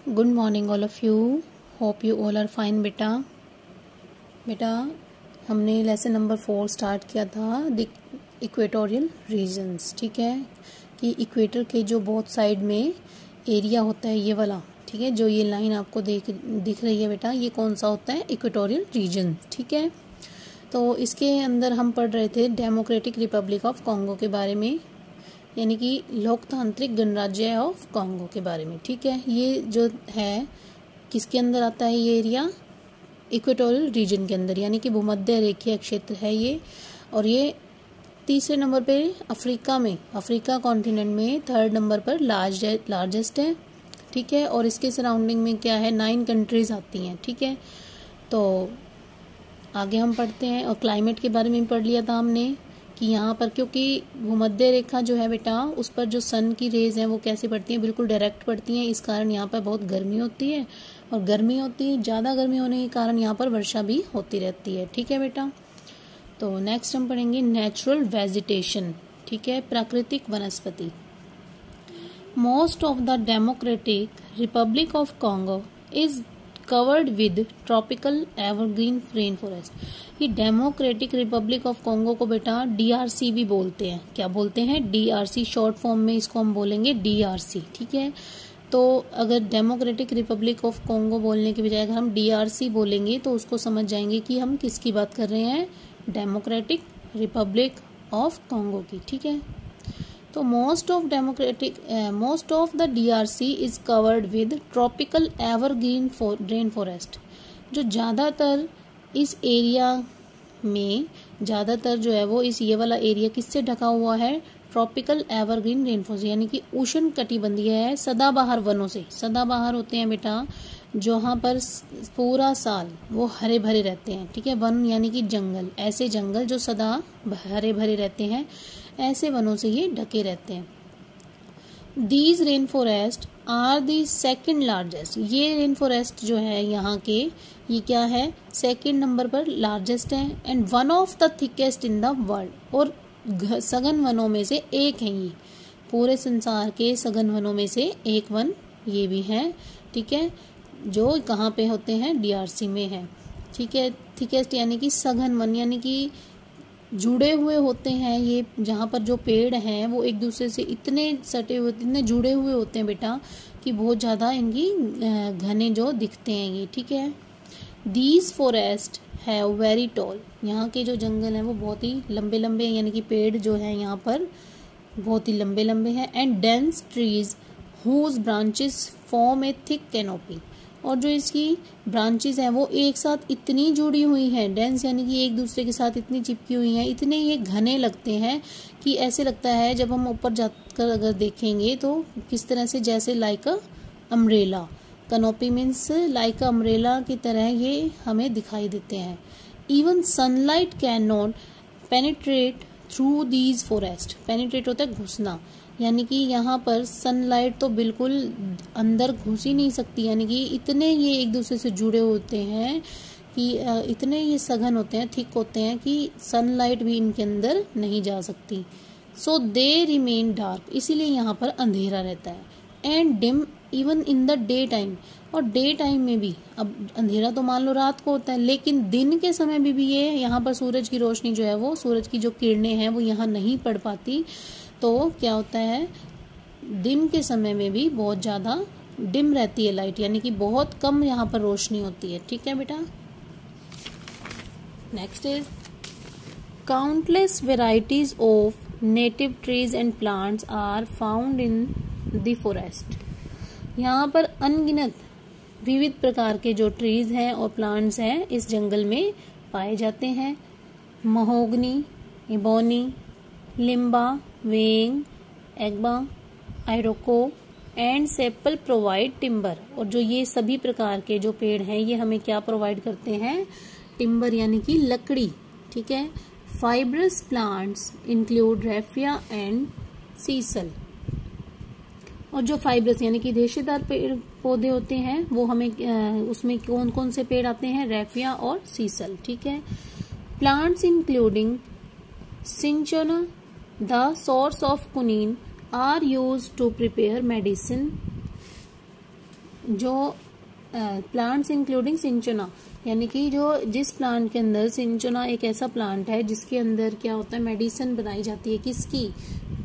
Good morning all of you. Hope you all are fine. बेटा हमने lesson number 4 start किया था the equatorial regions. ठीक है, कि इक्वेटर के जो बोथ साइड में एरिया होता है ये वाला, ठीक है, जो ये लाइन आपको दिख रही है बेटा, ये कौन सा होता है? Equatorial region. ठीक है, तो इसके अंदर हम पढ़ रहे थे डेमोक्रेटिक रिपब्लिक ऑफ कॉन्गो के बारे में, यानी कि लोकतांत्रिक गणराज्य ऑफ कॉन्गो के बारे में। ठीक है, ये जो है किसके अंदर आता है? ये एरिया इक्वेटोरियल रीजन के अंदर, यानी कि भूमध्य रेखीय क्षेत्र है ये। और ये तीसरे नंबर पे अफ्रीका कॉन्टिनेंट में 3rd नंबर पर लार्जेस्ट है। ठीक है, और इसके सराउंडिंग में क्या है? 9 कंट्रीज आती हैं। ठीक है, तो आगे हम पढ़ते हैं। और क्लाइमेट के बारे में पढ़ लिया था हमने कि यहाँ पर क्योंकि भूमध्य रेखा जो है बेटा, उस पर जो सन की रेज हैं वो कैसे पड़ती हैं? बिल्कुल डायरेक्ट पड़ती हैं। इस कारण यहाँ पर बहुत गर्मी होती है, और ज़्यादा गर्मी होने के कारण यहाँ पर वर्षा भी होती रहती है। ठीक है बेटा, तो नेक्स्ट हम पढ़ेंगे नेचुरल वेजिटेशन। ठीक है, प्राकृतिक वनस्पति। Most of the democratic Republic of Congo is covered with tropical evergreen rain forest. ये डेमोक्रेटिक रिपब्लिक ऑफ कॉन्गो को बेटा DRC भी बोलते हैं। क्या बोलते हैं? DRC, शॉर्ट फॉर्म में इसको हम बोलेंगे DRC। ठीक है, तो अगर डेमोक्रेटिक रिपब्लिक ऑफ कॉन्गो बोलने के बजाय अगर हम DRC बोलेंगे तो उसको समझ जाएंगे कि हम किसकी बात कर रहे हैं? डेमोक्रेटिक रिपब्लिक ऑफ कॉन्गो की। ठीक है, तो most of the DRC is covered with tropical evergreen rain forest. जो ज़्यादातर इस एरिया में जो है वो ये वाला एरिया किससे ढका हुआ है? ट्रॉपिकल एवरग्रीन रेन फॉरेस्ट, यानी कि उष्ण कटिबंधीय है, सदाबहार वनों से। सदाबहार होते हैं बेटा जहाँ पर पूरा साल वो हरे भरे रहते हैं। ठीक है, वन यानी कि जंगल, ऐसे जंगल जो सदा हरे भरे रहते हैं, ऐसे वनों से ये ढके रहते हैं। These rain forest are the second largest. ये रेन फॉरेस्ट जो है यहाँ के, ये क्या है? 2nd नंबर पर लार्जेस्ट है, and one of the thickest in the world. और सघन वनों में से एक है ये, पूरे संसार के सघन वनों में से एक वन ये भी है। ठीक है, जो कहाँ पे होते हैं? DRC में है। ठीक है, थिकेस्ट यानी कि सघन वन, यानी कि जुड़े हुए होते हैं ये, जहाँ पर जो पेड़ हैं वो एक दूसरे से इतने सटे हुए, इतने जुड़े हुए होते हैं बेटा कि बहुत ज़्यादा इनकी घने जो दिखते हैं ये। ठीक है, दीज फॉरेस्ट है वेरी टॉल। यहाँ के जो जंगल हैं वो बहुत ही लंबे लंबे, यानी कि पेड़ जो है यहाँ पर बहुत ही लंबे लंबे हैं। And dense trees whose branches form a thick canopy. और जो इसकी ब्रांचेस हैं वो एक साथ इतनी जुड़ी हुई हैं, डेंस यानी कि एक दूसरे के साथ इतनी चिपकी हुई हैं, इतने ये घने लगते हैं कि ऐसे लगता है जब हम ऊपर जाकर अगर देखेंगे तो किस तरह से, जैसे लाइक अ अम्ब्रेला। कैनोपी मीन्स लाइक अ अम्ब्रेला की तरह ये हमें दिखाई देते हैं। Even sunlight can not penetrate through these forest. Penetrate होता है घुसना, यानी कि यहाँ पर सनलाइट तो बिल्कुल अंदर घुस ही नहीं सकती, यानी कि इतने ये एक दूसरे से जुड़े होते हैं कि इतने ये सघन होते हैं, थिक होते हैं कि सनलाइट भी इनके अंदर नहीं जा सकती। सो दे रिमेन डार्क, इसीलिए यहाँ पर अंधेरा रहता है। And dim even in the day time, और डे टाइम में भी, अब अंधेरा तो मान लो रात को होता है, लेकिन दिन के समय में भी ये यहाँ पर सूरज की रोशनी जो है वो, सूरज की जो किरणें हैं वो यहाँ नहीं पड़ पाती। तो क्या होता है? दिन के समय में भी बहुत ज़्यादा डिम रहती है लाइट, यानी कि बहुत कम यहाँ पर रोशनी होती है। ठीक है बेटा, next is countless varieties of native trees and plants are found in the forest. यहाँ पर अनगिनत विविध प्रकार के जो ट्रीज हैं और प्लांट्स हैं इस जंगल में पाए जाते हैं। महोगनी, इबोनी, लिम्बा, वेंग, एग्बा, आयरोको एंड सेपल प्रोवाइड टिम्बर। और जो ये सभी प्रकार के जो पेड़ हैं ये हमें क्या प्रोवाइड करते हैं? टिम्बर यानी कि लकड़ी। ठीक है, fibrous plants include raffia and sisal. और जो फाइब्रस यानी कि रेशेदार पेड़ पौधे होते हैं वो हमें उसमें कौन कौन से पेड़ आते हैं? रेफिया और सीसल। ठीक है, plants including cinchona, the source of quinine, are used to prepare medicine. जो प्लांट्स इंक्लूडिंग सिंचना, यानी कि जो जिस प्लांट के अंदर सिंचना एक ऐसा प्लांट है जिसके अंदर क्या होता है, मेडिसिन बनाई जाती है। किसकी?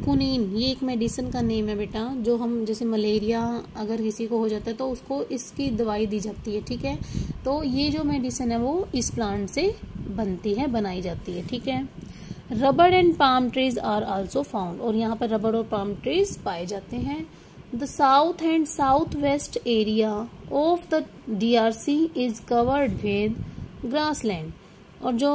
कुनीन। ये एक मेडिसिन का नेम है बेटा, जो हम जैसे मलेरिया अगर किसी को हो जाता है तो उसको इसकी दवाई दी जाती है, ठीक है। तो ये जो मेडिसिन है वो इस प्लांट से बनती है, बनाई जाती है, ठीक है। Rubber and palm trees are also found, और यहाँ पर रबर और पाम ट्रीज पाए जाते हैं। The south and southwest area of the DRC is covered with grassland, और जो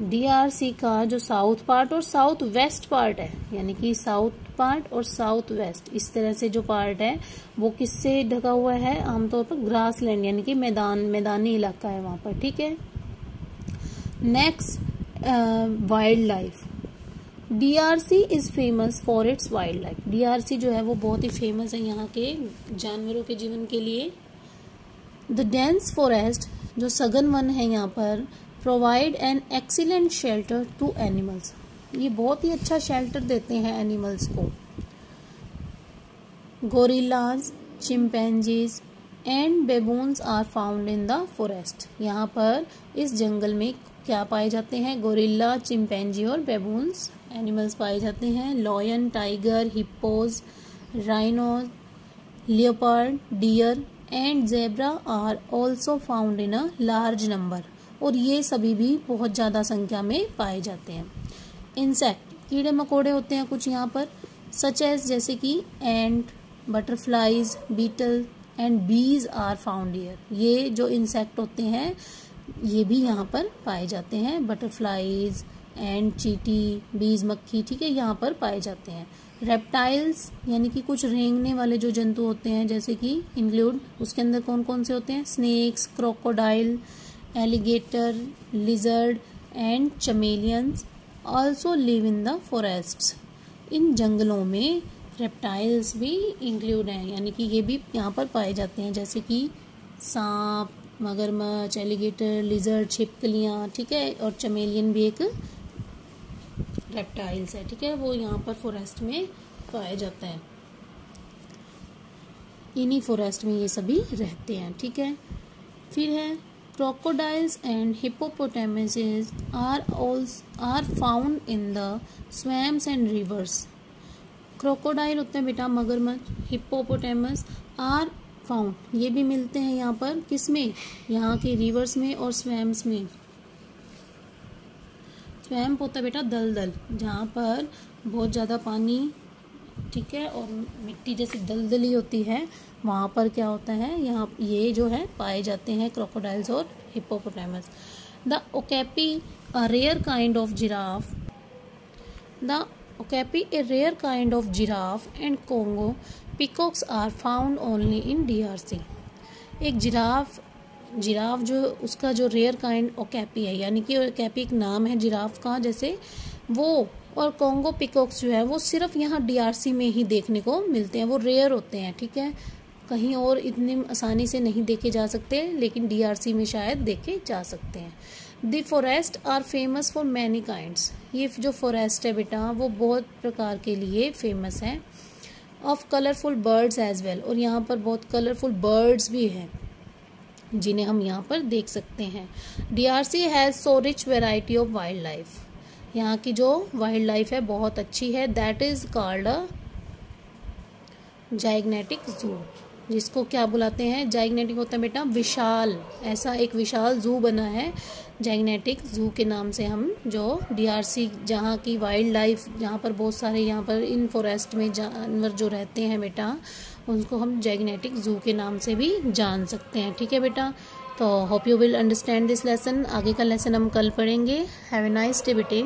DRC का जो साउथ पार्ट और साउथ वेस्ट पार्ट है, यानी कि साउथ पार्ट और साउथ वेस्ट, इस तरह से जो पार्ट है वो किससे ढका हुआ है? आमतौर पर ग्रासलैंड, यानी कि मैदानी इलाका है वहां पर, ठीक है। Next, wild life. DRC is famous for its wild life. DRC जो है वो बहुत ही फेमस है यहाँ के जानवरों के जीवन के लिए। द डेंस फॉरेस्ट, जो सघन वन है यहाँ पर, provide an excellent shelter to animals, ये बहुत ही अच्छा शेल्टर देते हैं एनिमल्स को। Gorillas, chimpanzees and baboons are found in the forest, यहाँ पर इस जंगल में क्या पाए जाते हैं? गोरिल्ला, चिंपैंजी और बेबून्स एनिमल्स पाए जाते हैं। Lion, tiger, hippos, rhinos, leopard, deer and zebra are also found in a large number, और ये सभी भी बहुत ज़्यादा संख्या में पाए जाते हैं। इंसेक्ट, कीड़े मकोड़े होते हैं कुछ यहाँ पर, सच एज जैसे कि एंट, butterflies, beetle and bees are found here, ये जो इंसेक्ट होते हैं ये भी यहाँ पर पाए जाते हैं। बटरफ्लाइज, एंड, चीटी, बीज, मक्खी, ठीक है, यहाँ पर पाए जाते हैं। रेप्टाइल्स, यानी कि कुछ रेंगने वाले जो जंतु होते हैं, जैसे कि इंक्लूड, उसके अंदर कौन कौन से होते हैं? Snakes, crocodile, alligator, lizard and chameleons also live in the forests. इन जंगलों में रेप्टाइल्स भी इंक्लूड हैं, यानी कि ये भी यहाँ पर पाए जाते हैं, जैसे कि सांप, मगरमच्छ, एलिगेटर, लिजर्ड, छिपकलियाँ, ठीक है, और चमेलियन भी एक रेप्टाइल्स है, ठीक है, वो यहाँ पर फॉरेस्ट में पाया जाता है। इन्हीं फॉरेस्ट में ये सभी रहते हैं, ठीक है। फिर है crocodiles and hippopotamuses are found in the swamps and rivers. Crocodile होते हैं बेटा मगरमच्छ, हिप्पोपोटामस आर फाउंड, ये भी मिलते हैं यहाँ पर, किसमें? यहाँ के रिवर्स में और स्वैम्स में। स्वैम्प होता है बेटा दलदल, जहाँ पर बहुत ज़्यादा पानी, ठीक है, और मिट्टी जैसी दलदली होती है, वहाँ पर क्या होता है, यहाँ ये जो है पाए जाते हैं क्रोकोडाइल्स और hippopotamus. The okapi, a rare kind of giraffe, the okapi a rare kind of giraffe and Congo peacocks are found only in DRC। एक जिराफ जो उसका जो रेयर काइंड ओकेपी है, यानी कि ओकेपी एक नाम है जिराफ का, जैसे वो, और कोंगो पिकॉक्स जो है वो सिर्फ यहाँ DRC में ही देखने को मिलते हैं, वो रेयर होते हैं, ठीक है, कहीं और इतनी आसानी से नहीं देखे जा सकते, लेकिन DRC में शायद देखे जा सकते हैं। The forest are famous for many kinds, ये जो फॉरेस्ट है बेटा वो बहुत प्रकार के लिए फेमस है। Of colourful birds as well, और यहाँ पर बहुत कलरफुल बर्ड्स भी हैं जिन्हें हम यहाँ पर देख सकते हैं। DRC has so rich variety of wild life, यहाँ की जो वाइल्ड लाइफ है बहुत अच्छी है। दैट इज कॉल्ड अ जाइग्नेटिक जू, जिसको क्या बुलाते हैं? जाइग्नेटिक होता है बेटा विशाल, ऐसा एक विशाल जू बना है जाइग्नेटिक जू के नाम से। हम जो DRC जहाँ की वाइल्ड लाइफ, जहाँ पर बहुत सारे यहाँ पर इन फॉरेस्ट में जानवर जो रहते हैं बेटा, उनको हम जाइग्नेटिक जू के नाम से भी जान सकते हैं, ठीक है बेटा। तो hope you will understand this lesson. आगे का लेसन हम कल पढ़ेंगे। हैव ए नाइस डे बेटे।